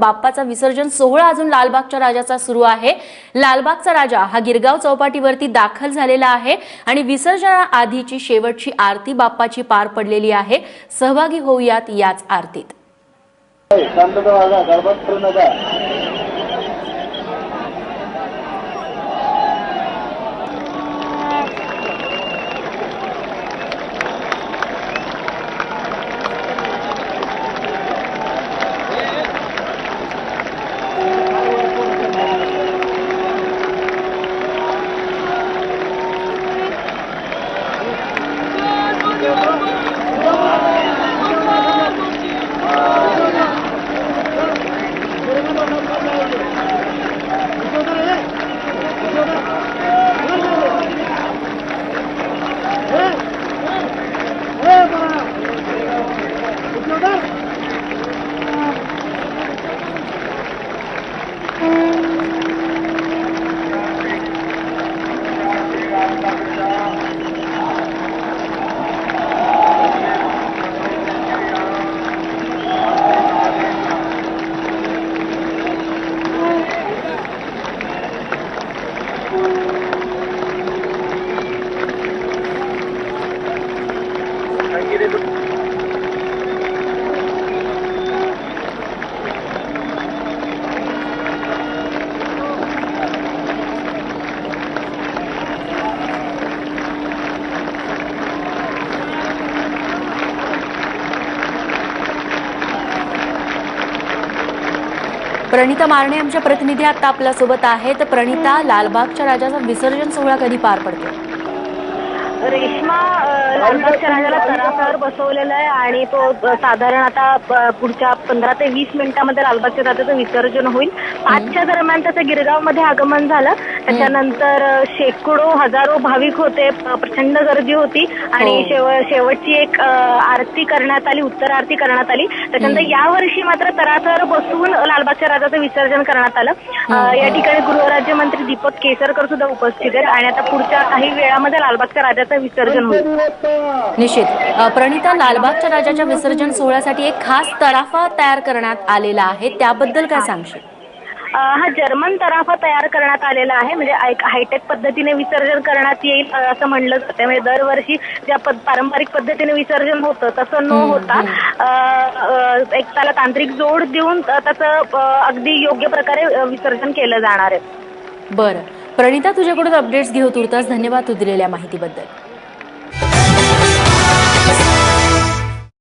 बाप्पाचा विसर्जन सोहळा अजून लालबागच्या राजाचा सुरू आहे। लालबागचा राजा हा गिरगाव चौपाटीवरती दाखल झालेला आहे आणि विसर्जनाआधीची शेवटची आरती बाप्पाची पार पडलेली आहे। सहभागी होऊयात याच आरतीत। प्रणिता मारणे आमच्या प्रतिनिधी आता आपल्या सोबत आहेत। प्रणिता, लालबागच्या राजाचा विसर्जन सोहळा कधी पार पडतो? रेश्मा, लालबागच्या राजाला तराफ्यावर बसवलेलं आहे आणि तो साधारण आता पुढच्या 15 ते 20 मिनिटांमध्ये लालबागच्या राजाचं विसर्जन होईल। 5च्या दरम्यान त्याचं गिरगावमध्ये आगमन झालं। त्याच्यानंतर शेकडो हजारो भाविक होते, प्रचंड गर्दी होती आणि शेवटची एक आरती करण्यात आली, उत्तर आरती करण्यात आली। त्याच्यानंतर यावर्षी मात्र तराफ्यावर बसवून लालबागच्या राजाचं विसर्जन करण्यात आलं। या ठिकाणी गृहराज्यमंत्री दीपक केसरकर सुद्धा उपस्थित आहेत आणि आता पुढच्या काही वेळामध्ये लालबागच्या राजाचं विसर्जन होईल। निश्चित प्रणिता, लालबागच्या राजाच्या विसर्जन सोहळ्यासाठी एक खास तराफा तयार करण्यात आलेला आहे, त्याबद्दल काय सांगशील? हा जर्मन तराफा तयार करण्यात आलेला आहे, म्हणजे एक हायटेक पद्धतीने विसर्जन करण्यात येईल असं म्हणलं जातं। म्हणजे दरवर्षी ज्या पारंपरिक पद्धतीने विसर्जन होतं तसं न होता एक त्याला तांत्रिक जोड देऊन त्याचं अगदी योग्य प्रकारे विसर्जन केलं जाणार आहे। बरं प्रणिता, तुझ्याकडून अपडेट्स घेऊ तुर्तास। धन्यवाद तू दिलेल्या माहितीबद्दल।